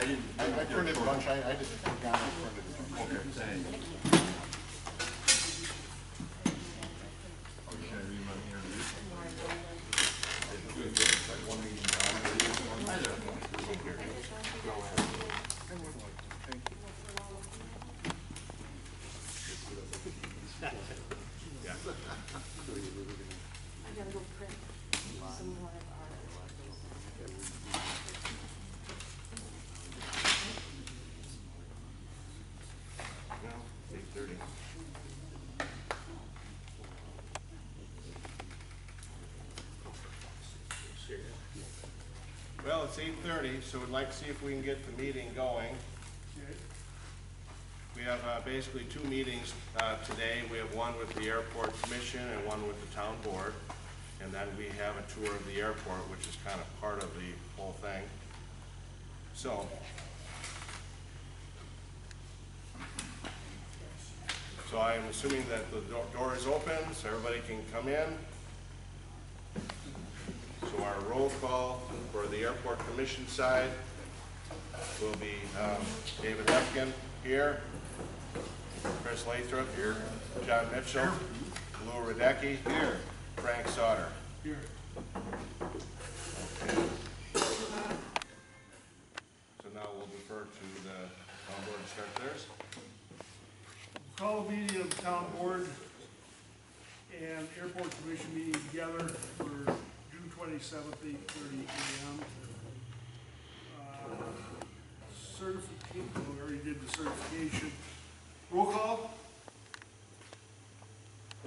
I turned it a bunch. I just forgot I turned it. Okay, thanks. Should I read my interview? I gotta go print some more of our. No, 8:30. Well, it's 8:30, so we'd like to see if we can get the meeting going. We have basically two meetings today. We have one with the Airport Commission and one with the Town Board. And then we have a tour of the airport, which is kind of part of the whole thing. So I am assuming that the door is open, so everybody can come in. So our roll call for the Airport Commission side will be David Hefkin here, Chris Lathrop here, John Mitchell, Lou Radecki here, Frank Sauter here. Okay. So now we'll defer to the town board to start theirs. Call a meeting of the town board and airport commission meeting together for June 27th, 8:30 a.m. Certification, we already did the certification. Roll call.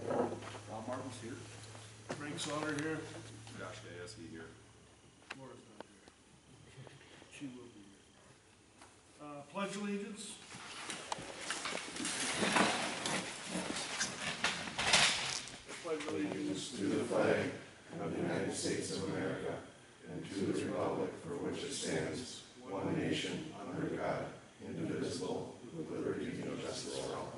Rob Martin's here. Frank Sauter here. Josh Gayeski here. Laura's not here. She will be here. Pledge allegiance. Pledge allegiance To the flag of the United States of America and to the republic for which it stands, one nation, under God, indivisible, with liberty and justice for all.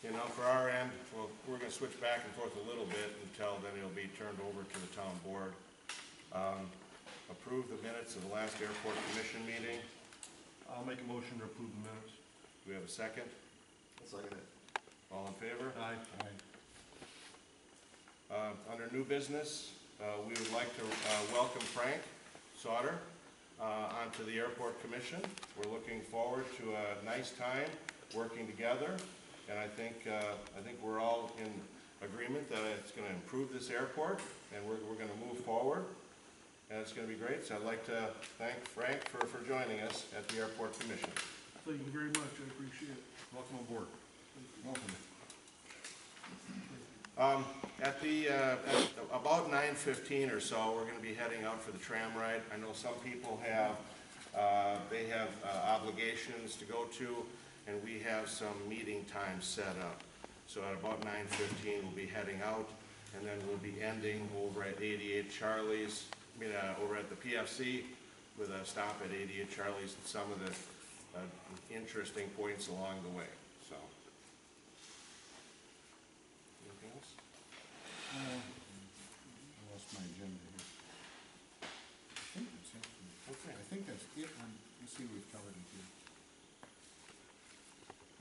You know, for our end, we're going to switch back and forth a little bit until then it'll be turned over to the town board. Approve the minutes of the last airport commission meeting. I'll make a motion to approve the minutes. Do we have a second? I'll second it. All in favor? Aye. Under new business, we would like to welcome Frank Sauter onto the airport commission. We're looking forward to a nice time working together, and I think we're all in agreement that it's going to improve this airport, and we're going to move forward, and it's going to be great. So I'd like to thank Frank for joining us at the airport commission. Thank you very much, I appreciate it. Welcome aboard. Welcome. At about 9:15 or so, we're going to be heading out for the tram ride. I know some people have obligations to go to, and we have some meeting times set up. So at about 9:15, we'll be heading out, and then we'll be ending over at 88 Charlie's, over at the PFC, with a stop at 88 Charlie's and some of the interesting points along the way. So, anything else? I lost my agenda here. I think that's it. Okay. I think that's it. Let's see, we've covered it here.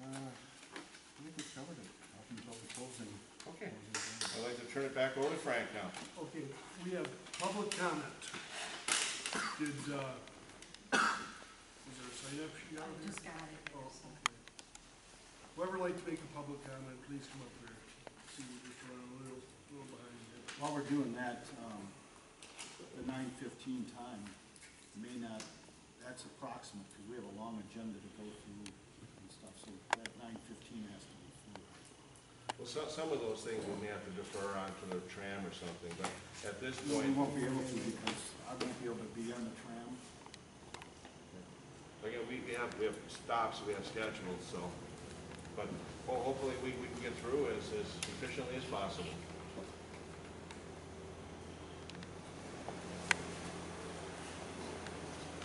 I think we've covered it up until the closing. Okay. I'd like to turn it back over to Frank now. Okay, we have public comment. Did, was there a sign up sheet I out here? just got it Oh, there, so. okay. Whoever would like to make a public comment, please come up here. See, we're just running a little behind here. While we're doing that, the 9:15 time may not, that's approximate, because we have a long agenda to go through and stuff, so that 9:15 has to be full. Well, some of those things we may have to defer on to the tram or something, but at this No, we point, won't be able to, because I won't be able to be on the tram. again, we have stops, we have schedules, so, but hopefully we can get through as efficiently as possible.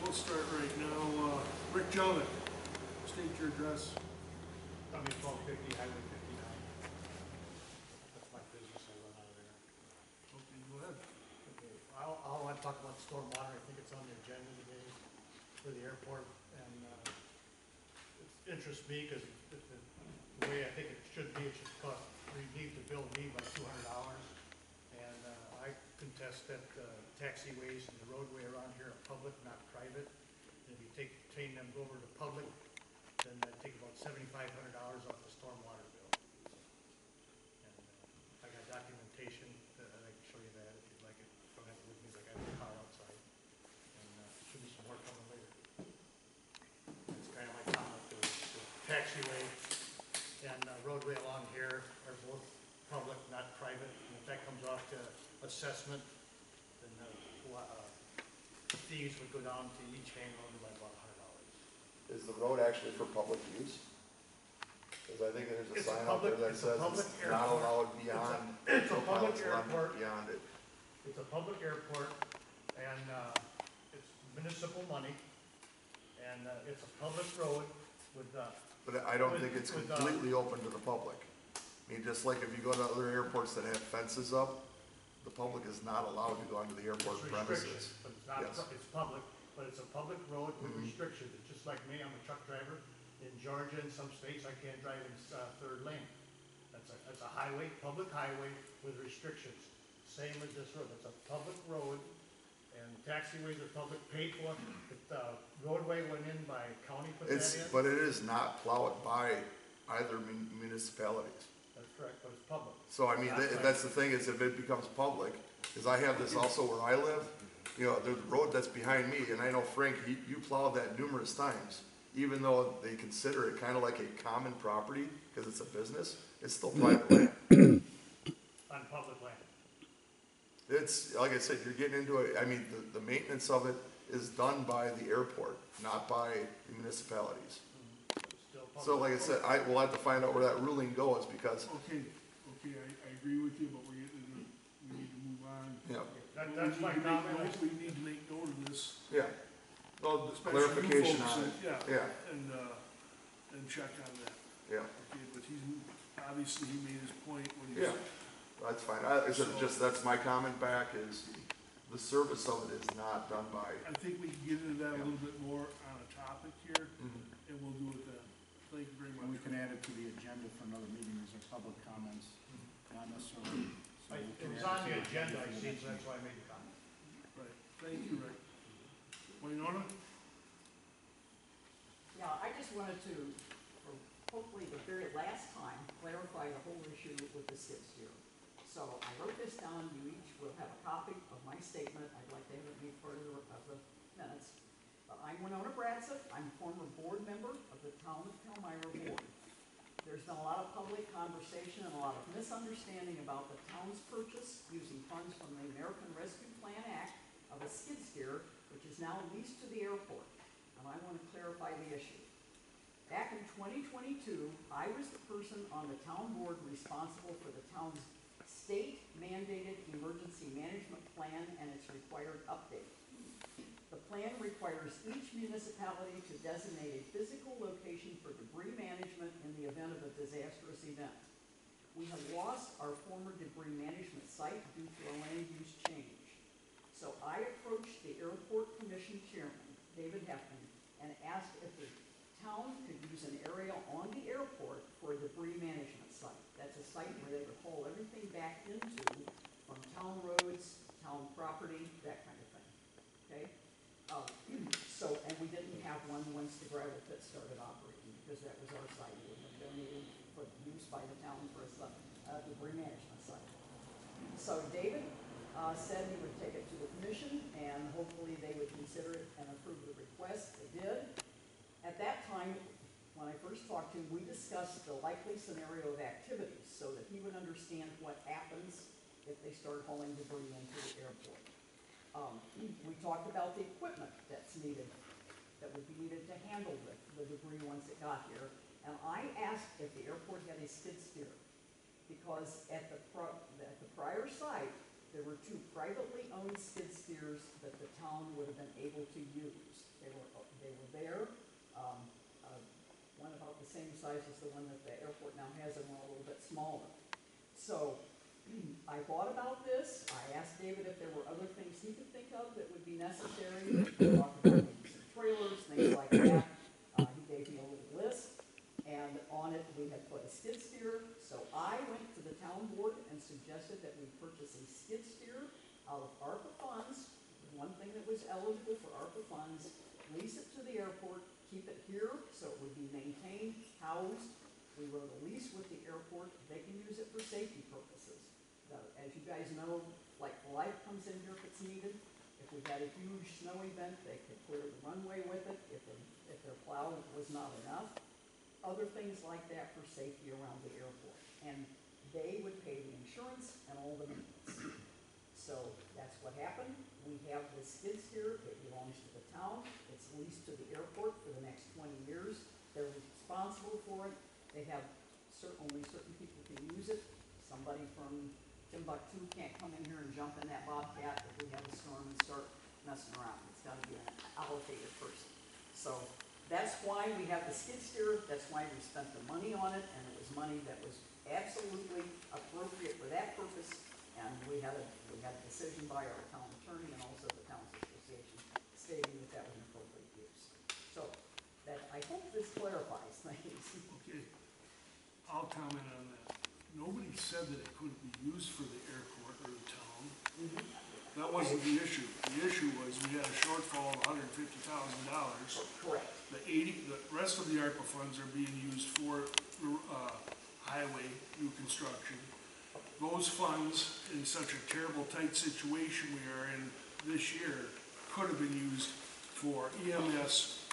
We'll start right now. Rick Jelinek, state your address. 1250 Highway 59. to talk about stormwater. I think it's on the agenda today for the airport, and it interests me because the way I think it should be, it should cost, we need to bill me by $200. And I contest that taxiways and the roadway around here are public, not private. And if you obtain them over to public, then that'd take about $7,500 off the stormwater bill. And I got documentation, I can show you that if you'd like it. Don't have it with me, like I have a car outside. And should be some more coming later. That's kind of my comment. The taxiway and roadway along here are both public, not private. And if that comes off to assessment, then fees would go down to each handler by about $100. Is the road actually for public use? Because I think there's a It's a sign out there public- that it's a says public it's not airport. allowed beyond. It's a no public pilots run airport. Beyond it. It's a public airport, and it's municipal money, and it's a public road with, But I don't With- think it's with, completely open to the public. I mean, just like if you go to other airports that have fences up, the public is not allowed to go onto the airport it's premises. restrictions, but it's not, Yes. it's public, but it's a public road with Mhm. restrictions. It's just like me, I'm a truck driver. In Georgia and some states, I can't drive in third lane. That's a highway, public highway with restrictions. Same as this road, it's a public road, and taxiways are public, paid for. The roadway went in by county put that It's, in. but it is not plowed by either municipalities. That's correct, but it's public. So I mean, that's the thing is if it becomes public, because I have this also where I live, you know, the road that's behind me, and I know Frank, you plowed that numerous times. Even though they consider it kind of like a common property, because it's a business, it's still private land. On public land. It's, like I said, you're getting into it, I mean, the maintenance of it is done by the airport, not by the municipalities. It's still public. So like I said, we'll have to find out where that ruling goes, because, Okay, I agree with you, but we need to move on. you know, That's my comment. We need to make note of this. yeah. Well, especially you clarification folks, on it, Yeah, yeah, and check on that. yeah, Okay, but obviously he made his point when he yeah, that's fine. I said, just, that's my comment back, is the service of it is not done by, I think we can get into that a Yeah. little bit more on a topic here, Mhm. and we'll do it then. Thank you very And we much. can add it to the agenda for another meeting, these are public comments, not necessarily. so we It can was add on it to the agenda, I for the see, next so that's meeting. why I made the comment. Right, thank you, Rick. Winona? Yeah, I just wanted to, for hopefully the very last time, clarify the whole issue with the skid steer. So I wrote this down, you each will have a copy of my statement, I'd like to have it made part of the minutes. But I'm Winona Bradsick, I'm a former board member of the Town of Palmyra Board. There's been a lot of public conversation and a lot of misunderstanding about the town's purchase using funds from the American Rescue Plan Act of a skid steer, which is now leased to the airport. And I want to clarify the issue. Back in 2022, I was the person on the town board responsible for the town's state mandated emergency management plan and its required update. The plan requires each municipality to designate a physical location for debris management in the event of a disastrous event. We have lost our former debris management site due to a land use change. So I approached the airport commission chairman, David Heffernan, and asked if the town could use an area on the airport for a debris management site. That's a site where they would haul everything back into from town roads, town property, that kind of thing, okay? And we didn't have one once the gravel pit started operating, because that was our site. It had been donated for use by the town for a debris management site. So David said he would take it to the commission, and hopefully they would consider it and approve the request. They did. At that time, when I first talked to him, we discussed the likely scenario of activities so that he would understand what happens if they start hauling debris into the airport. We talked about the equipment that's needed, that would be needed to handle the debris once it got here. And I asked if the airport had a skid steer, because at the prior site, there were 2 privately owned skid steers that the town would have been able to use. They were there, one about the same size as the one that the airport now has, and one a little bit smaller. So I thought about this. I asked David if there were other things he could think of that out of ARPA funds, one thing that was eligible for ARPA funds, lease it to the airport, keep it here so it would be maintained, housed. We wrote a lease with the airport, they can use it for safety purposes. As you guys know, like Life comes in here if it's needed. If we had a huge snow event, they could clear the runway with it if their plow was not enough. Other things like that for safety around the airport. And they would pay the insurance and all the maintenance. So that's what happened. We have the skid steer, it belongs to the town. It's leased to the airport for the next 20 years. They're responsible for it. They have only certain people can use it. Somebody from Timbuktu can't come in here and jump in that Bobcat if we have a storm and start messing around. It's gotta be an allocated person. So that's why we have the skid steer, that's why we spent the money on it, and it was money that was absolutely appropriate for that purpose. And we had a decision by our town attorney and also the town's association stating that that was an appropriate use. So that, I hope this clarifies things. Okay, I'll comment on that. Nobody said that it couldn't be used for the airport or the town. That wasn't the issue. The issue was we had a shortfall of $150,000. Correct. The rest of the ARPA funds are being used for, highway new construction. Those funds, in such a terrible tight situation we are in this year, could have been used for EMS,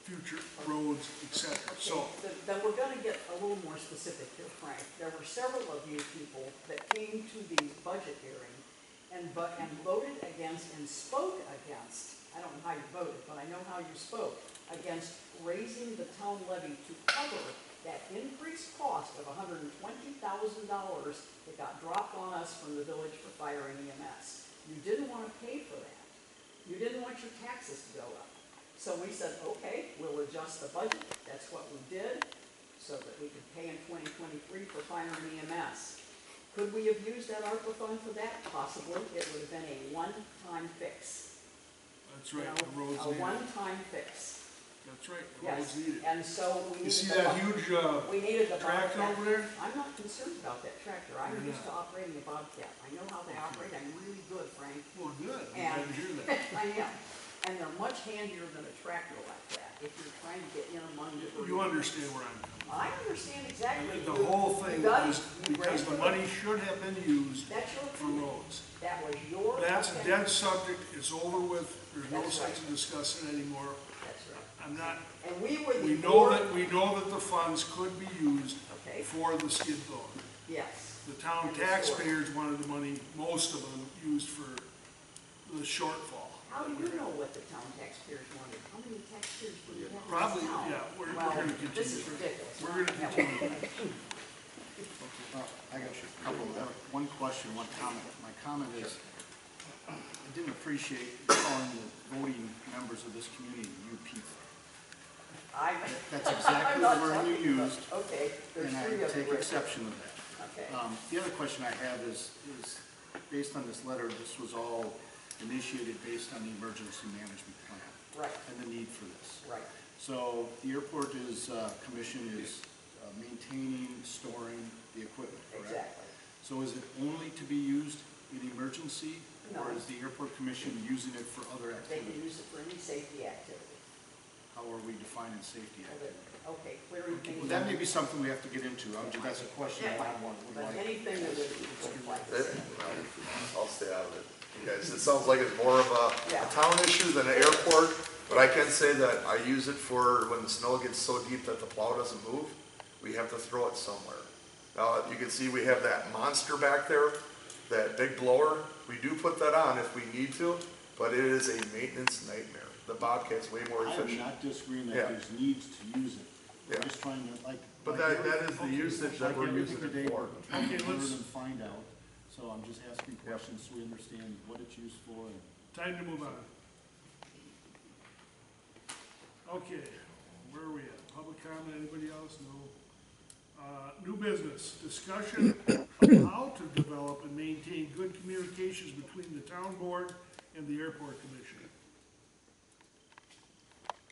future roads, etc. So, Then we're gonna get a little more specific here, Frank. There were several of you people that came to the budget hearing and voted against and spoke against, I don't know how you voted, but I know how you spoke, against raising the town levy to cover that increased cost of $120,000 that got dropped on us from the village for fire and EMS. You didn't want to pay for that. You didn't want your taxes to go up. So we said, okay, we'll adjust the budget. That's what we did, so that we could pay in 2023 for fire and EMS. Could we have used that ARPA fund for that? Possibly. It would have been a one-time fix. that's right, You the know, roads a needed. one-time fix. That's right, the Yes, roads needed. and so we You needed see the that bu- huge, we needed the tractor Bobcat. over there? I'm not concerned about that tractor. I'm You're used to not. operating a Bobcat. I know how they operate. I'm really good, Frank. Well, good, I'm And- glad to hear that. I am. And they're much handier than a tractor like that if you're trying to get in among the. You understand where I'm coming I understand exactly. from. The whole thing You got was it. You because raised the it. money should have been used That's your for opinion. roads. That was your. That's a opinion. dead subject, it's over with, there's no That's sense right. in discussing it anymore. That's right. I'm not, And we were the we know board. that the funds could be used Okay, for the skid loader. yes. The town And the taxpayers wanted the money, most of them, used for the shortfall. How do you know what the town taxpayers wanted? How many taxpayers do we have in this Probably, town? yeah, we're Well, gonna this is continue. ridiculous. We're gonna Yeah, continue. I got a couple, one question, one comment. My comment is, I didn't appreciate calling the voting members of this community you people. That's exactly I'm not the word talking you about- used, Okay, there's and I three of take you. exception to that. Okay, The other question I have is based on this letter, this was all initiated based on the emergency management plan right, and the need for this. right. So the airport commission is maintaining, storing the equipment, correct? Exactly. So is it only to be used in emergency? Or No. is the airport commission using it for other They can activities? use it for any safety activity. How are we defining safety Well, activity? Okay, clearing things. Well, that may be something we have to get into. That's a question Yeah, I would but like. anything that would like to say. I'll stay out of it. You guys, it sounds like it's more of Yeah. a town issue than an airport, but I can say that I use it for when the snow gets so deep that the plow doesn't move, we have to throw it somewhere. Now, you can see we have that monster back there, that big blower. We do put that on if we need to, but it is a maintenance nightmare. The Bobcat's way more I am efficient. not disagreeing Yeah. that there's needs to use it. Yeah. I'm just trying to, like. But like that is the every- usage that like we're everything using it today, for. we're trying to Okay, learn let's- and find out. So I'm just asking Yep. questions so we understand what it's used for and. Time to move on. Okay, where are we at? Public comment, anybody else? No. New business, discussion of how to develop and maintain good communications between the town board and the airport commission.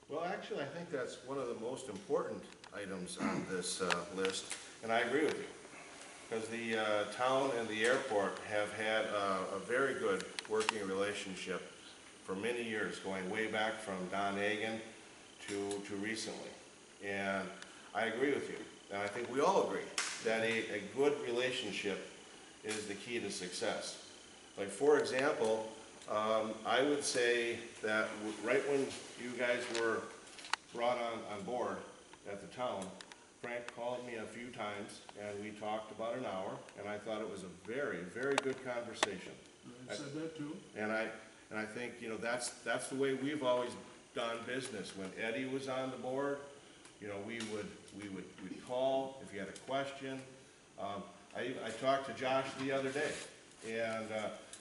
Well, actually, I think that's one of the most important items on this list, and I agree with you. because the town and the airport have had a very good working relationship for many years, going way back from Don Agan to recently. And I agree with you, and I think we all agree, that a good relationship is the key to success. Like, for example, I would say that right when you guys were brought on board at the town, Frank called me a few times, and we talked about an hour, and I thought it was a very, very good conversation. I said that too. And I think, you know, that's the way we've always done business. When Eddie was on the board, you know, we'd call if you had a question. I talked to Josh the other day, and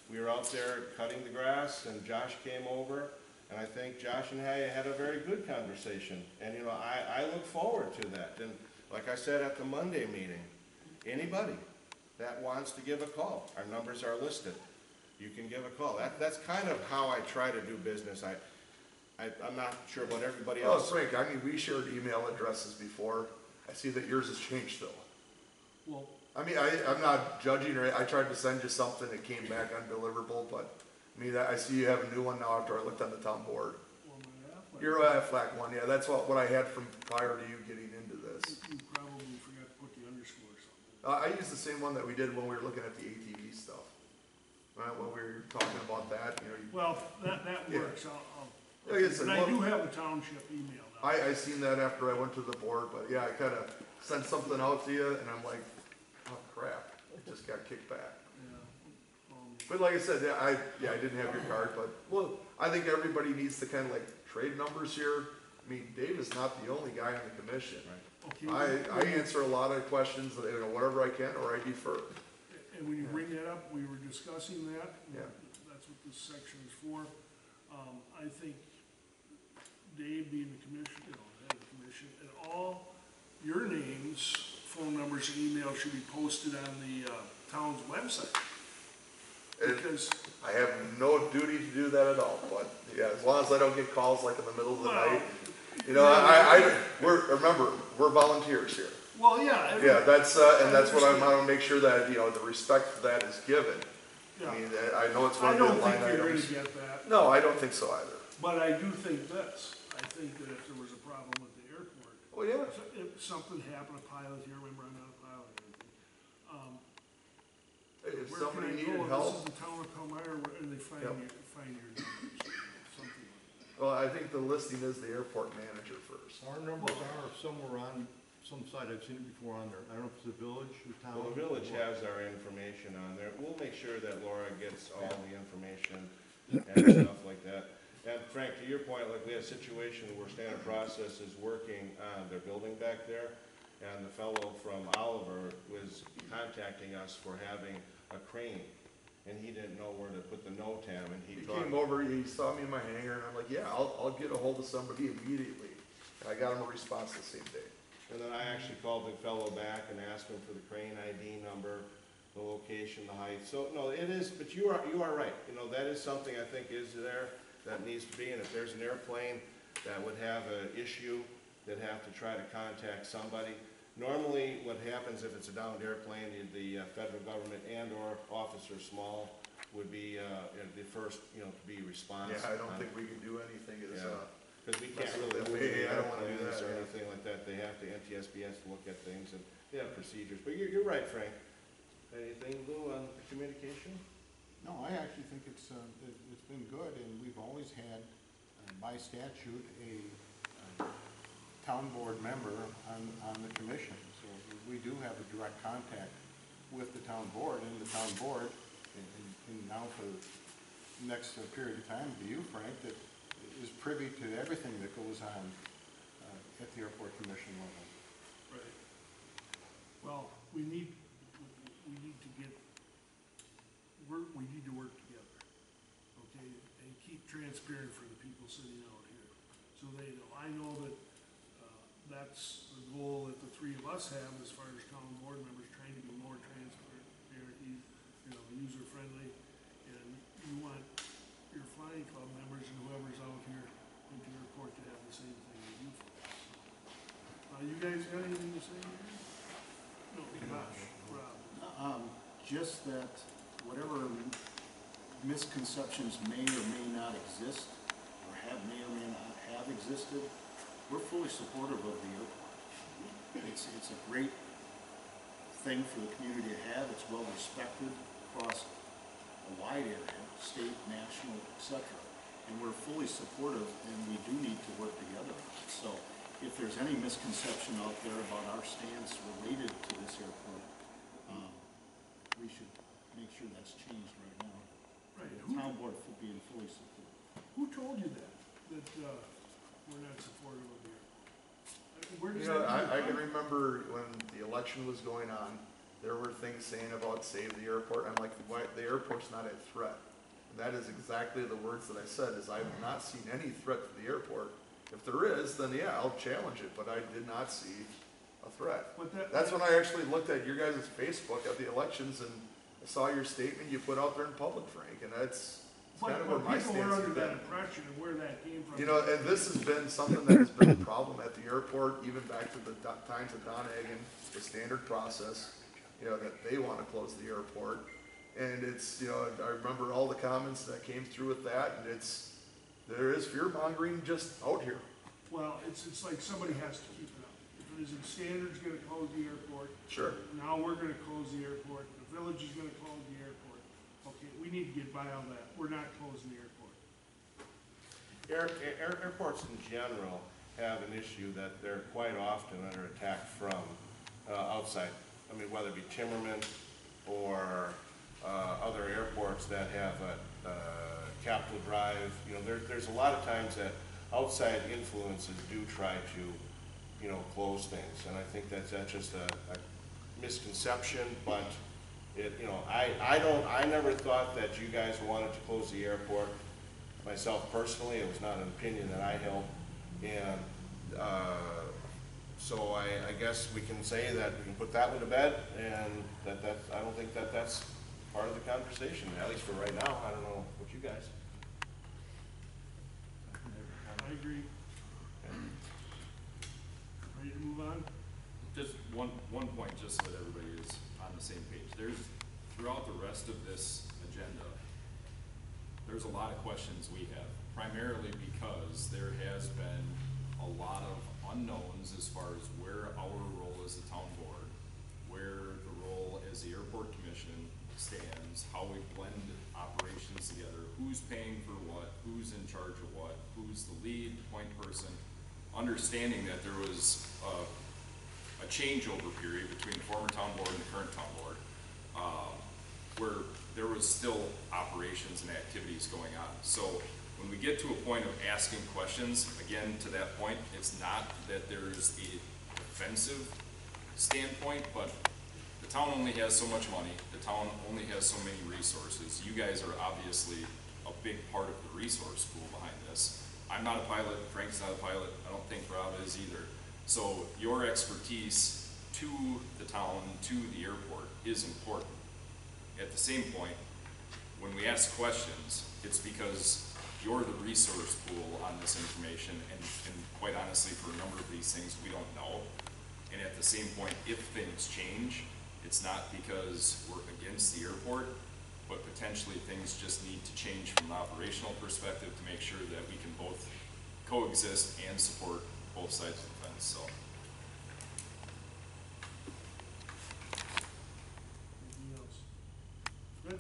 we were out there cutting the grass, and Josh came over, and I think Josh and I had a very good conversation. And, you know, I look forward to that. And like I said at the Monday meeting, anybody that wants to give a call, our numbers are listed. You can give a call. That's kind of how I try to do business. I'm not sure about everybody Well, else. Frank, I mean, we shared email addresses before. I see that yours has changed though. Well, I mean, I'm not judging, or I tried to send you something that came back undeliverable, but I mean, I see you have a new one now after I looked on the town board. well, my Aflac. Your Aflac one, yeah, that's what I had from prior to you getting into this. You probably forgot to put the underscore or something. I used the same one that we did when we were looking at the ATV stuff. Right, when we were talking about that, you know, Well, that Yeah. works. Like I said, And I well- do have a township email now. I seen that after I went to the board, but yeah, I kinda sent something out to you, and I'm like, oh crap, it just got kicked back. Yeah. But like I said, I didn't have your card, but, well, I think everybody needs to kinda like trade numbers here. I mean, Dave is not the only guy on the commission. Okay. I answer a lot of questions, you know, whatever I can, or I defer. And when you bring that up, we were discussing that. Yeah. That's what this section is for. I think Dave being the commission, you know, head of the commission, and all your names, phone numbers, and emails should be posted on the town's website. And Because, I have no duty to do that at all, but, yeah, as long as I don't get calls like in the middle of the well, night. You know, remember, we're volunteers here. well, yeah. Yeah, that's what I want to make sure that, you know, the respect for that is given. Yeah. I mean, I know it's I one of the don't line think you're gonna items. get that, No, I don't think so either. but I do think this. I think that if there was a problem with the airport, Well, yeah, if something happened, a pilot here, remember I'm not a pilot or anything. if Where somebody can I needed go? help, This is the town of Palmyra, and they find Yep. find your numbers, something like that. well, I think the listing is the airport manager first. Our numbers are somewhere on some site, I've seen it before on there. I don't know if it's the village, the town. Well, the village has our information on there. We'll make sure that Laura gets all the information and stuff like that. And Frank, to your point, like we had a situation where Standard Process is working on their building back there, and the fellow from Oliver was contacting us for having a crane, and he didn't know where to put the NOTAM, and He he thought. came over, he saw me in my hangar, and I'm like, yeah, I'll get a hold of somebody immediately. And I got him a response the same day. And then I actually called the fellow back and asked him for the crane ID number, the location, the height. So, no, it is, but you are right. You know, that is something I think is there that needs to be. And if there's an airplane that would have an issue, they'd have to try to contact somebody. Normally, what happens if it's a downed airplane, the federal government and/or Officer Small would be the first, you know, to be responsive. Yeah, I don't think we can do anything as, Yeah. Because we can't That's really what move they- the I don't wanna do airplanes that, or yeah. anything like that, they have to, NTSB has to look at things, and they have procedures, but you're right, Frank. Anything, Lou, on the communication? No, I actually think it's been good, and we've always had, by statute, a town board member on the commission. So we do have a direct contact with the town board, and the town board, and now for the next period of time, to you, Frank, that is privy to everything that goes on at the airport commission level. Right. Well, we need to work together, okay, and keep transparent for the people sitting out here, so they know. I know that, that's the goal that the three of us have as far as town board members, trying to be more transparent, you know, user-friendly, and you want your flying club members and whoever's out here in the airport to have the same thing as you folks. You guys got anything to say here? No, Josh, Rob. just that whatever misconceptions may or may not exist, or may or may not have existed, we're fully supportive of the airport. It's a great thing for the community to have. It's well respected across a wide area, state, national, etc. And we're fully supportive, and we do need to work together on it. So if there's any misconception out there about our stance related to this airport, we should make sure that's changed right now. Right, The town board being fully supportive. who told you that we're not supportive of the airport? Where does You know, that I come can from? remember when the election was going on, there were things saying about save the airport. I'm like, why, the airport's not a threat. That is exactly the words that I said, is I have not seen any threat to the airport. If there is, then yeah, I'll challenge it, but I did not see a threat. But that- That's when I actually looked at your guys' Facebook at the elections and I saw your statement you put out there in public, Frank, and that's kind of where But my people stance were has under that been. impression of where that came from. You know, and this has been something that has been a problem at the airport, even back to the times of Don Hagan, the standard process, you know, that they want to close the airport. And it's, you know, I remember all the comments that came through with that, and there is fear mongering just out here. Well, it's like somebody has to keep it up. If it isn't Standard's gonna close the airport. Sure. Now we're gonna close the airport, the village is gonna close the airport. Okay, we need to get by all that. We're not closing the airport. Airports in general have an issue that they're quite often under attack from outside. I mean, whether it be Timmerman or other airports that have a Capitol Drive, you know, there's a lot of times that outside influences do try to, you know, close things. And I think that's just a misconception, but it, you know, I never thought that you guys wanted to close the airport. Myself personally, it was not an opinion that I held. And so I guess we can say that we can put that one to bed, and I don't think that's part of the conversation, at least for right now. I don't know what you guys. I agree. Ready to move on? Just one point, just so that everybody is on the same page. Throughout the rest of this agenda, there's a lot of questions we have, primarily because there has been a lot of unknowns as far as where our role as the town board, where the role as the airport commission stands, how we blend operations together, who's paying for what, who's in charge of what, who's the lead point person, understanding that there was a changeover period between the former town board and the current town board, where there was still operations and activities going on. So when we get to a point of asking questions, again, to that point, it's not that there's a defensive standpoint, but the town only has so much money, the town only has so many resources. You guys are obviously a big part of the resource pool behind this. I'm not a pilot, Frank's not a pilot, I don't think Rob is either. So your expertise to the town, to the airport is important. At the same point, when we ask questions, it's because you're the resource pool on this information, and quite honestly, for a number of these things, we don't know. And at the same point, if things change, it's not because we're against the airport, but potentially things just need to change from an operational perspective to make sure that we can both coexist and support both sides of the fence, so. Anything else? Good.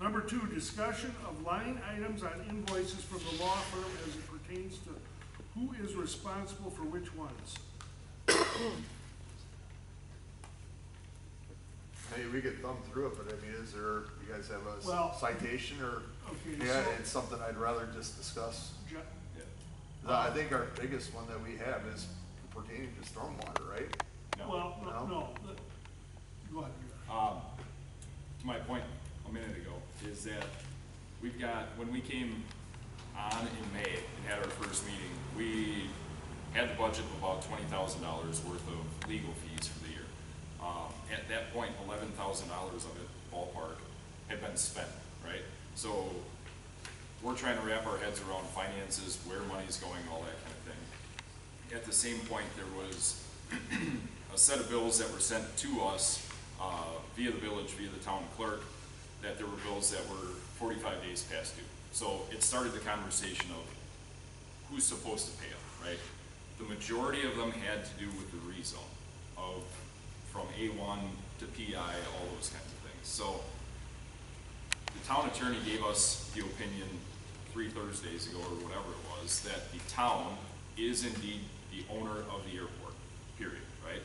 Number 2, discussion of line items on invoices from the law firm as it pertains to who is responsible for which ones. Hey, we could thumb through it, but I mean, is there, you guys have a Well- citation or? Okay, Yeah, so, it's something I'd rather just discuss. Yeah. I think our biggest one that we have is pertaining to stormwater, right? No. well, No? no, go ahead. To my point a minute ago, is that we've got, when we came on in May and had our first meeting, we had the budget of about $20,000 worth of legal fees for the year. At that point, $11,000 of it, ballpark, had been spent, right? So we're trying to wrap our heads around finances, where money's going, all that kind of thing. At the same point, there was a set of bills that were sent to us via the village, via the town clerk, that there were bills that were 45 days past due. So it started the conversation of who's supposed to pay them, right? The majority of them had to do with the rezone of from A1 to PI, all those kinds of things. So the town attorney gave us the opinion 3 Thursdays ago or whatever it was, that the town is indeed the owner of the airport, period, right?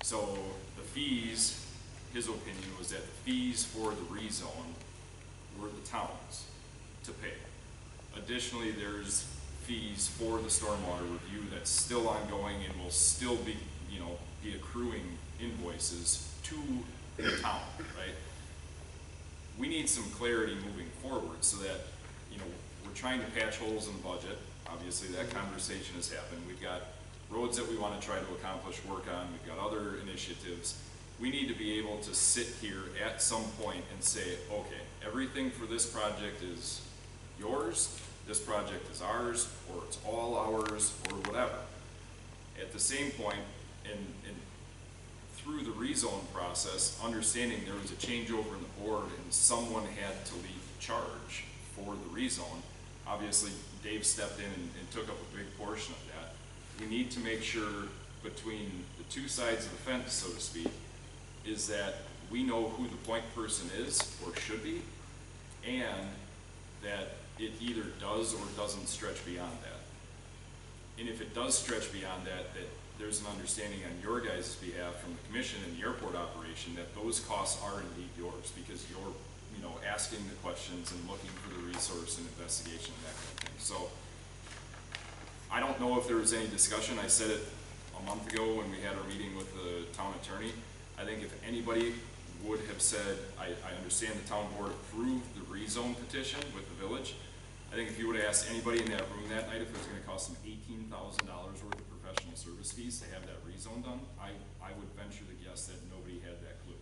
So the fees, his opinion was that the fees for the rezone were the town's to pay. Additionally, there's fees for the stormwater review that's still ongoing and will still be, be accruing invoices to the town, right? We need some clarity moving forward so that, we're trying to patch holes in the budget. Obviously, that conversation has happened. We've got roads that we want to try to accomplish work on. We've got other initiatives. We need to be able to sit here at some point and say, okay, everything for this project is yours, this project is ours, or it's all ours, or whatever. At the same point, and through the rezone process, understanding there was a changeover in the board and someone had to lead the charge for the rezone. Obviously, Dave stepped in and took up a big portion of that. We need to make sure between the two sides of the fence, so to speak, is that we know who the point person is or should be, and that it either does or doesn't stretch beyond that. And if it does stretch beyond that, that there's an understanding on your guys' behalf from the commission and the airport operation that those costs are indeed yours because you're, asking the questions and looking for the resource and investigation and that kind of thing. So I don't know if there was any discussion. I said it a month ago when we had our meeting with the town attorney. I think if anybody would have said, I understand the town board approved the rezone petition with the village. I think if you would have asked anybody in that room that night if it was gonna cost them $18,000 worth of professional service fees to have that rezone done, I would venture to guess that nobody had that clue.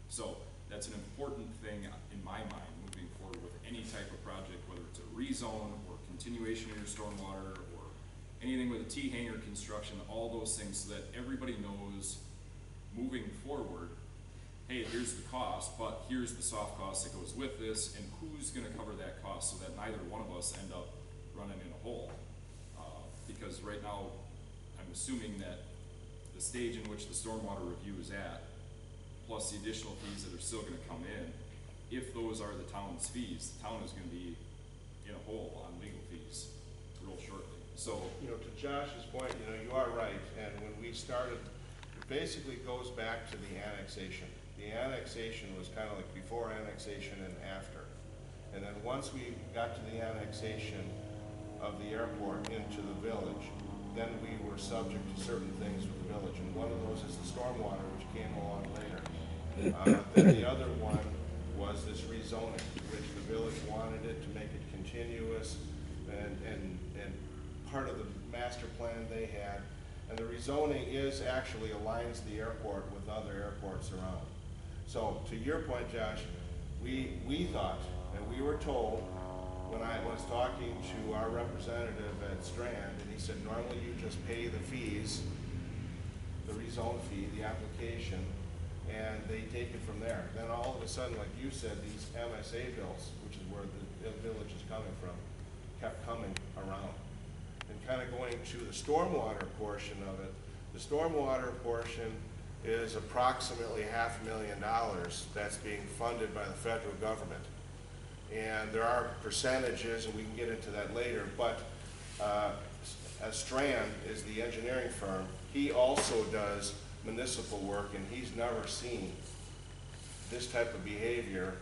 So that's an important thing in my mind moving forward with any type of project, whether it's a rezone or continuation of your stormwater or anything with a T-hanger construction, all those things, so that everybody knows moving forward, hey, here's the cost, but here's the soft cost that goes with this, and who's gonna cover that cost so that neither one of us end up running in a hole. Because right now, I'm assuming that the stage in which the stormwater review is at, plus the additional fees that are still gonna come in, if those are the town's fees, the town is gonna be in a hole on legal fees real shortly. So, To Josh's point, you are right, and when we started, it basically goes back to the annexation. The annexation was kind of like before annexation and after. And then once we got to the annexation of the airport into the village, then we were subject to certain things with the village. And one of those is the stormwater, which came along later. Then the other one was this rezoning, which the village wanted it to make it continuous and part of the master plan they had. And the rezoning actually aligns the airport with other airports around. So to your point, Josh, we thought, and we were told when I was talking to our representative at Strand, and he said, normally you just pay the fees, the rezone fee, the application, and they take it from there. Then all of a sudden, like you said, these MSA bills, which is where the village is coming from, kept coming around. And kind of going to the stormwater portion of it, the stormwater portion is approximately $500,000 that's being funded by the federal government. And there are percentages, and we can get into that later, but Strand is the engineering firm. He also does municipal work, and he's never seen this type of behavior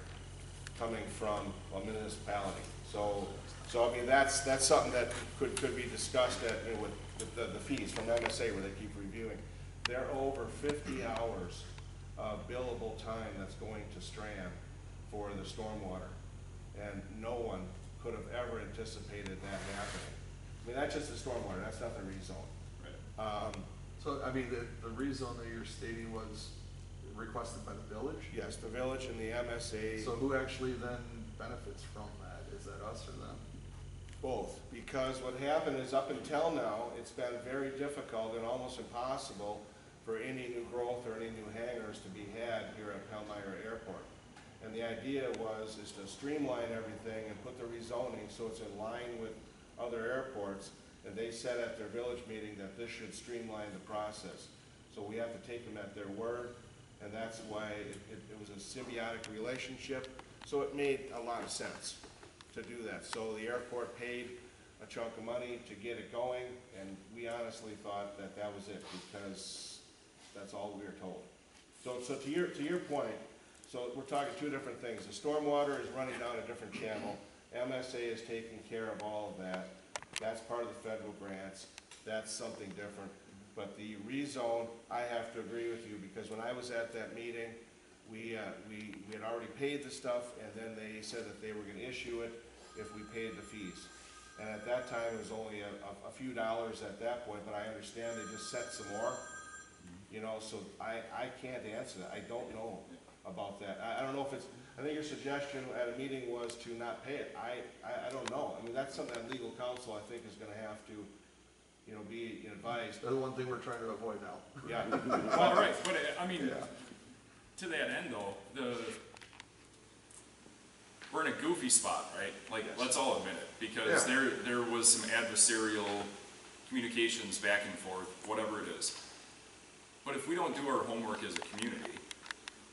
coming from a municipality. So I mean, that's something that could be discussed with the fees from MSA where they keep reviewing. There are over 50 hours of billable time that's going to Strand for the stormwater. And no one could have ever anticipated that happening. I mean, that's just the stormwater, that's not the rezone. right. So, I mean, the rezone that you're stating was requested by the village? Yes, the village and the MSA. So who actually then benefits from that? Is that us or them? Both, because what happened is up until now, it's been very difficult and almost impossible for any new growth or any new hangars to be had here at Palmyra Airport. And the idea is to streamline everything and put the rezoning so it's in line with other airports. And they said at their village meeting that this should streamline the process. So we have to take them at their word, and that's why it was a symbiotic relationship. So it made a lot of sense to do that. So the airport paid a chunk of money to get it going, and we honestly thought that that was it, because that's all we were told. So to your point, so we're talking two different things. The stormwater is running down a different channel. MSA is taking care of all of that. That's part of the federal grants. That's something different. But the rezone, I have to agree with you, because when I was at that meeting, we had already paid the stuff, and then they said that they were gonna issue it if we paid the fees. And at that time, it was only a few dollars at that point, but I understand they just set some more. You know, so I can't answer that. I don't know about that. I don't know if it's, I think your suggestion at a meeting was to not pay it. I don't know. I mean, that's something that legal counsel, I think, is gonna have to, you know, be advised. That's the one thing we're trying to avoid now. Yeah. Well, right, but I mean, Yeah. to that end though, we're in a goofy spot, right? Like, let's all admit it, because Yeah. there was some adversarial communications back and forth, whatever it is. But if we don't do our homework as a community,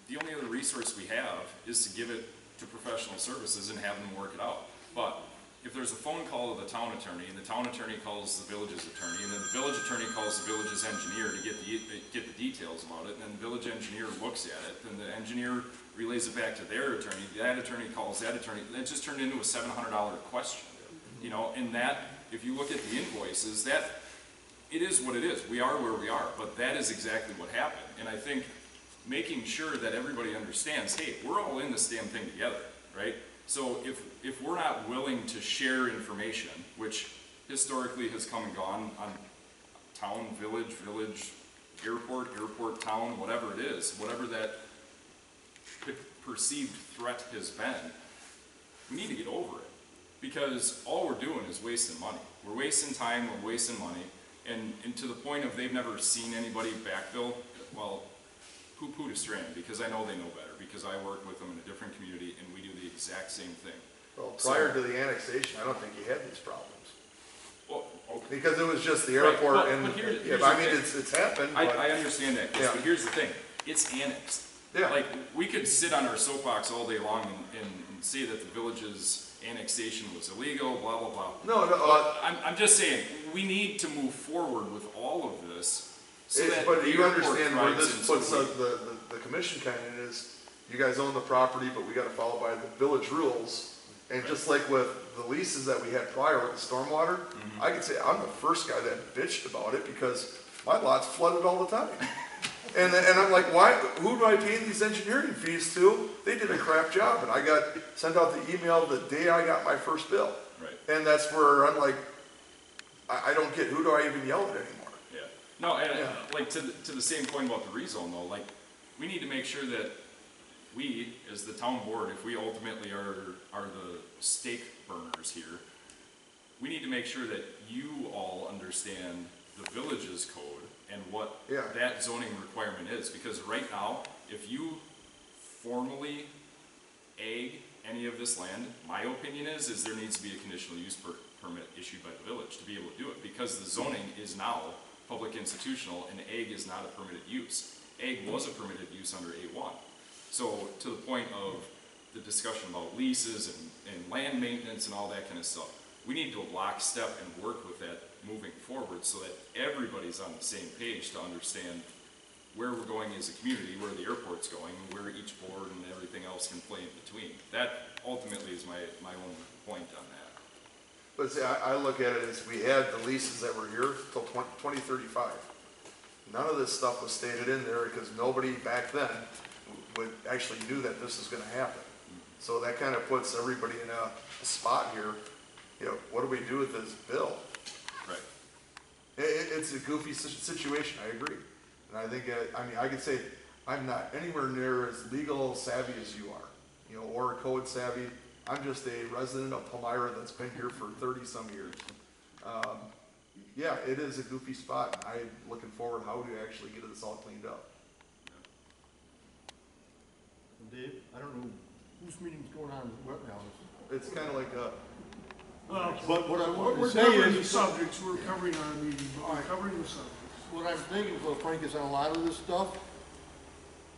the only other resource we have is to give it to professional services and have them work it out. But if there's a phone call to the town attorney, and the town attorney calls the village's attorney, and then the village attorney calls the village's engineer to get the details about it, and then the village engineer looks at it, then the engineer relays it back to their attorney, that attorney calls that attorney, that just turned into a $700 question. You know, and that, if you look at the invoices, that, it is what it is. We are where we are, but that is exactly what happened. And I think making sure that everybody understands, hey, we're all in this damn thing together, right? So if we're not willing to share information, which historically has come and gone on town, village, airport, town, whatever it is, whatever that perceived threat has been, we need to get over it. Because all we're doing is wasting money. We're wasting time, we're wasting money, and to the point of they've never seen anybody backfill, well, poo-poo to Strand, because I know they know better, because I work with them in a different community, and we do the exact same thing. Well, prior to the annexation, I don't think you had these problems. Well, okay. Because it was just the Right, airport but and, here's yeah, the I mean, thing. it's happened, but. I understand that, Chris, Yeah. but here's the thing, it's annexed. Yeah. Like, we could sit on our soapbox all day long and say that the village's annexation was illegal, blah, blah, blah. No, I'm just saying, we need to move forward with all of this, so that but the you airport understand where thrives this and puts so the commission kind of is, you guys own the property, but we gotta follow by the village rules. And just like with the leases that we had prior with the stormwater, Mm-hmm. I could say I'm the first guy that bitched about it because my lot's flooded all the time. And I'm like, why, who do I pay these engineering fees to? They did a crap job, and I got sent out the email the day I got my first bill. Right. And that's where I'm like, I don't get, who do I even yell at anymore? Yeah. No, and Yeah. like to the same point about the rezone though, like, we need to make sure that we, as the town board, if we ultimately are the stake burners here, we need to make sure that you all understand the village's code and what Yeah. that zoning requirement is, because right now, if you formally egg any of this land, my opinion is there needs to be a conditional use permit issued by the village to be able to do it, because the zoning is now public institutional, and egg is not a permitted use. Egg was a permitted use under A1. So to the point of the discussion about leases and land maintenance and all that kind of stuff, we need to lockstep and work with that moving forward so that everybody's on the same page to understand where we're going as a community, where the airport's going, and where each board and everything else can play in between. That ultimately is my own point on that. But see, I look at it as we had the leases that were here till 2035. None of this stuff was stated in there because nobody back then actually knew that this was gonna happen. So that kind of puts everybody in a spot here, you know, what do we do with this bill? Right. It's a goofy situation, I agree. And I think, I mean, I could say I'm not anywhere near as legal savvy as you are, you know, or code savvy. I'm just a resident of Palmyra that's been here for 30-some years. yeah, it is a goofy spot. I'm looking forward how to actually get this all cleaned up. Dave, I don't know whose meeting's going on what now. It's kinda like a, Well, But what I want we're to say covering the is, subjects, we're covering our meeting, but we're Alright. covering the subjects. what I'm thinking, so Frank, is on a lot of this stuff,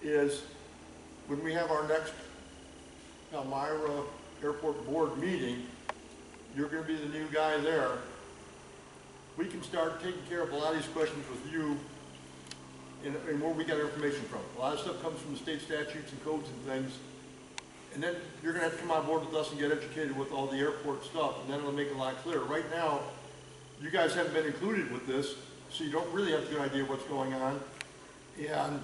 is when we have our next Elmira Airport Board meeting, you're gonna be the new guy there. We can start taking care of a lot of these questions with you and where we get our information from. A lot of stuff comes from the state statutes and codes and things. And then you're gonna have to come on board with us and get educated with all the airport stuff, and then it'll make it a lot clearer. Right now, you guys haven't been included with this, so you don't really have a good idea what's going on. And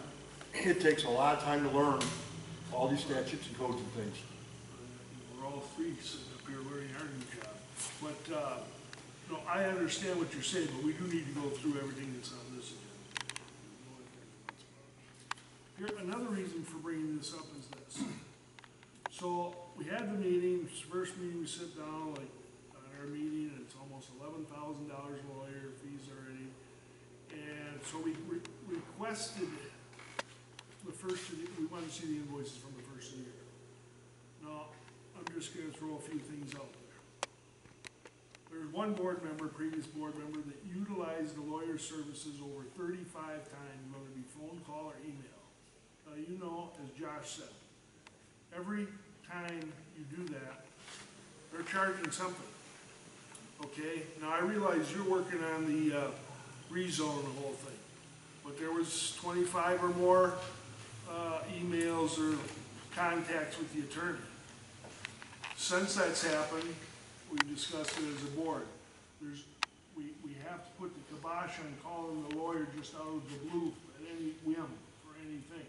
it takes a lot of time to learn all these statutes and codes and things. We're all three sitting up here learning our new job. But, no, I understand what you're saying, but we do need to go through everything that's on this agenda. Here, another reason for bringing this up is this. So, we had the meeting, first meeting, we sit down, like, on our meeting, and it's almost $11,000 lawyer fees already. And so we requested the first, we wanted to see the invoices from the first of the year. Now, I'm just gonna throw a few things out there. There's one board member, previous board member, that utilized the lawyer's services over 35 times, whether it be phone call or email. You know, as Josh said, every time you do that, they're charging something. Okay, now I realize you're working on the rezone and the whole thing, but there was 25 or more emails or contacts with the attorney. Since that's happened, we discussed it as a board. We have to put the kibosh on calling the lawyer just out of the blue at any whim for anything.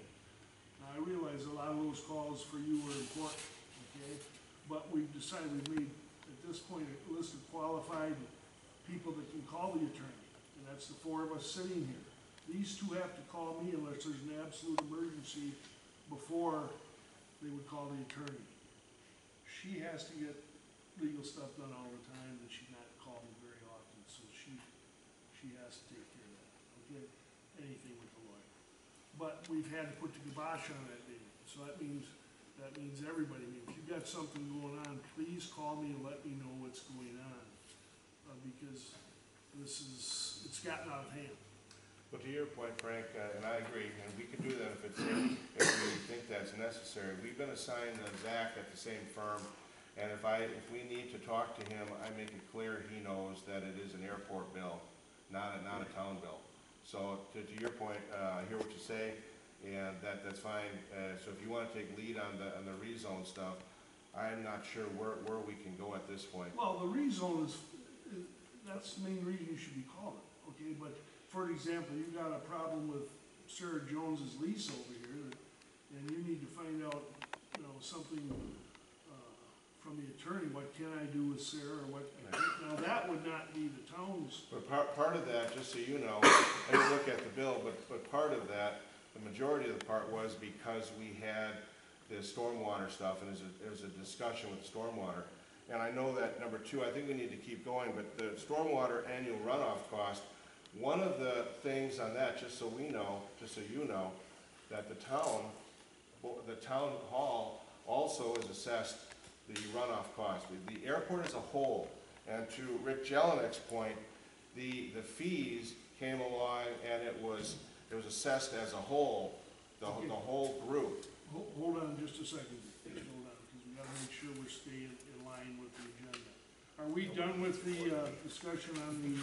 Now, I realize a lot of those calls for you were important, okay? But we've decided, we've made, at this point, a list of qualified people that can call the attorney, and that's the four of us sitting here. These two have to call me unless there's an absolute emergency before they would call the attorney. She has to get legal stuff done all the time, and she's not called me very often, so she has to take care of that, okay? Anything with the lawyer. But we've had to put the kibosh on that date, so that means everybody. I mean, if you've got something going on, please call me and let me know what's going on, because it's gotten out of hand. But to your point, Frank, and I agree, and we can do that if we think that's necessary. We've been assigned Zach at the same firm, and if we need to talk to him, I make it clear he knows that it is an airport bill, not a town bill. So to your point, I hear what you say, and that's fine. So if you want to take lead on the rezone stuff, I'm not sure where we can go at this point. Well, the rezone that's the main reason you should be calling, okay? But for example, you've got a problem with Sarah Jones's lease over here, and you need to find out, something from the attorney. What can I do with Sarah, or what? Now that would not be the town's. But part of that, just so you know, I didn't look at the bill, but part of that, the majority of the part was because we had the stormwater stuff, and there was a discussion with stormwater. And I know that, number two, I think we need to keep going, but the stormwater annual runoff cost, one of the things on that, just so you know, that the town hall also is assessed the runoff cost. The airport as a whole, and to Rick Jelinek's point, the fees came along and it was assessed as a whole, the whole group. Hold on just a second. Hold on, because we gotta make sure we're staying in line with the agenda. Are we done with the discussion on the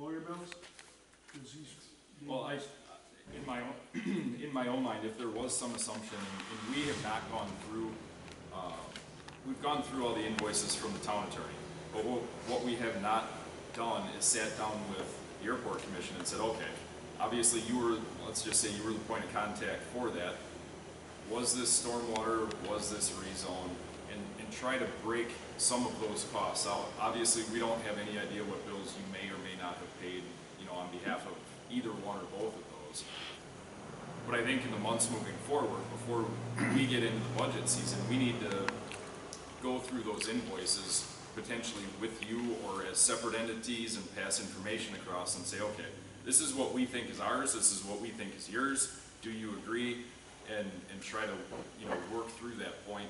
lawyer bills? Well, in my own mind, if there was some assumption, and we have not gone through, we've gone through all the invoices from the town attorney, but what we have not done is sat down with the airport commission and said, okay, obviously let's just say you were the point of contact for that. Was this stormwater, was this rezone, and try to break some of those costs out. Obviously, we don't have any idea what bills you may or may not have paid, on behalf of either one or both of those. But I think in the months moving forward, before we get into the budget season, we need to go through those invoices potentially with you or as separate entities and pass information across and say, okay, this is what we think is ours, this is what we think is yours, do you agree? And try to, you know, work through that point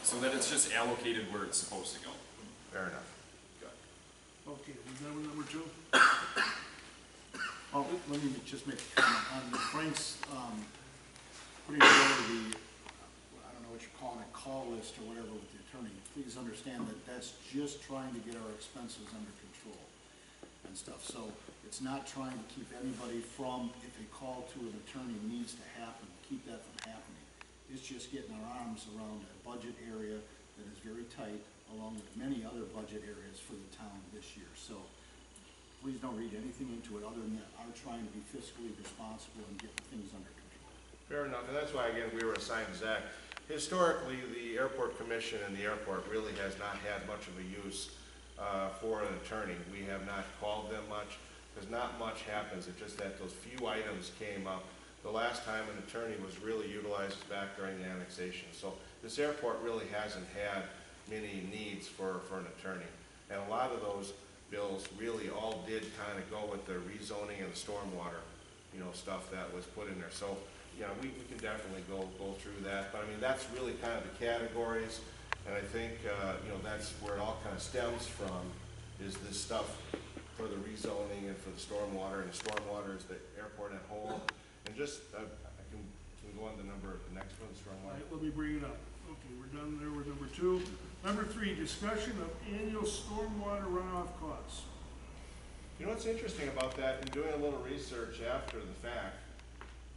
so that it's just allocated where it's supposed to go. Fair enough. Okay, we done with number two? Oh, let me just make a comment on Frank's, putting together the, I don't know what you're calling it, call list or whatever with the attorney. Please understand that that's just trying to get our expenses under control and stuff. So it's not trying to keep anybody from, if a call to an attorney needs to happen, keep that from happening. It's just getting our arms around a budget area that is very tight, along with many other budget areas for the town this year. So please don't read anything into it other than that our trying to be fiscally responsible and get things under control. Fair enough, and that's why, again, we were assigned Zach. Historically, the airport commission and the airport really has not had much of a use for an attorney. We have not called them much, because not much happens. It's just that those few items came up. The last time an attorney was really utilized was back during the annexation. So this airport really hasn't had many needs for an attorney. And a lot of those bills really all did kind of go with the rezoning and the stormwater, you know, stuff that was put in there. So, yeah, we can definitely go through that. But I mean, that's really kind of the categories. And I think, you know, that's where it all kind of stems from, is this stuff for the rezoning and for the stormwater. And the stormwater is the airport at whole. And just, I can go on to the next one, All stormwater. right, let me bring it up. Okay, we're done there with number two. Number three, discussion of annual stormwater runoff costs. You know what's interesting about that, in doing a little research after the fact,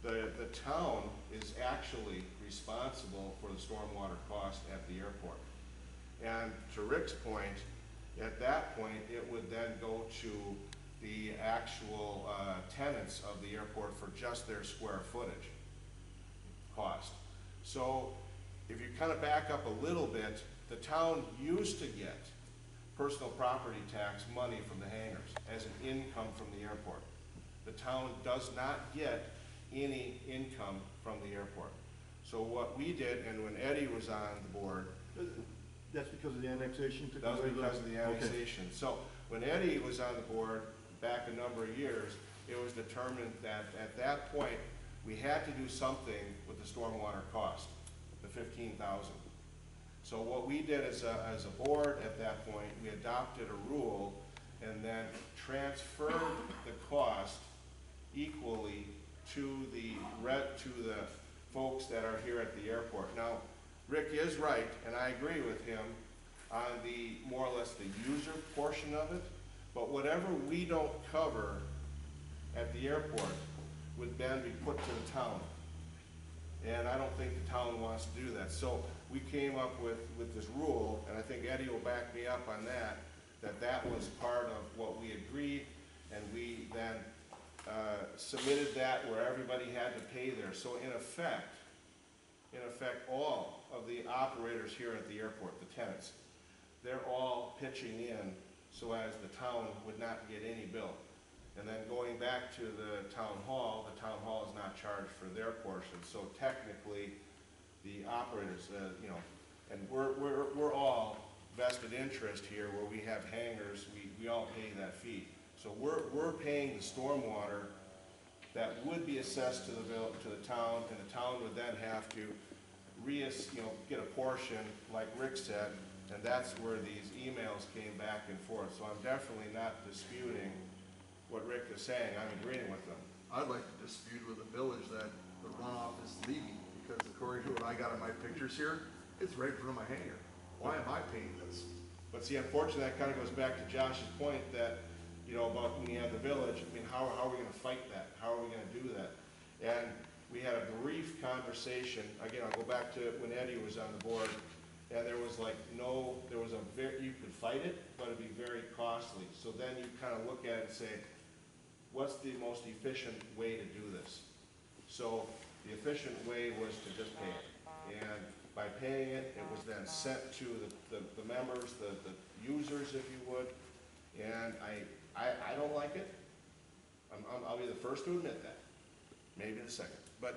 the town is actually responsible for the stormwater cost at the airport. And to Rick's point, at that point, it would then go to the actual tenants of the airport for just their square footage cost. So if you kind of back up a little bit, the town used to get personal property tax money from the hangars as an income from the airport. The town does not get any income from the airport. So what we did, and when Eddie was on the board, That's because of the annexation? that was because of the annexation. So when Eddie was on the board back a number of years, it was determined that at that point, we had to do something with the stormwater cost, the $15,000. So what we did as a board at that point, we adopted a rule and then transferred the cost equally to the folks that are here at the airport. Now, Rick is right, and I agree with him on the more or less the user portion of it, but whatever we don't cover at the airport would then be put to the town. And I don't think the town wants to do that. So we came up with this rule, and I think Eddie will back me up on that, that was part of what we agreed, and we then submitted that where everybody had to pay there. So in effect, all of the operators here at the airport, the tenants, they're all pitching in so as the town would not get any bill. And then going back to the town hall is not charged for their portion. So technically, the operators, you know, and we're all vested interest here where we have hangars, we all pay that fee. So we're paying the stormwater that would be assessed to the town, and the town would then have to get a portion, like Rick said, and that's where these emails came back and forth. So I'm definitely not disputing what Rick is saying, I'm agreeing with them. I'd like to dispute with the village that the runoff is leaving, because according to what I got in my pictures here, it's right in front of my hangar. Why am I paying this? But see, unfortunately, that kind of goes back to Josh's point that, you know, about when you have the village, I mean, how are we gonna fight that? How are we gonna do that? And we had a brief conversation, again, I'll go back to when Eddie was on the board, and there was you could fight it, but it'd be very costly. So then you kind of look at it and say, what's the most efficient way to do this? So the efficient way was to just pay it. And by paying it, it was then sent to the members, the users, if you would. And I don't like it. I'll be the first to admit that. Maybe the second. But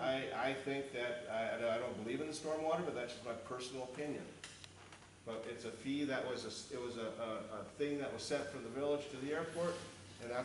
I think that, I don't believe in the stormwater, but that's just my personal opinion. but it's a fee that was, it was a thing that was sent from the village to the airport, and that's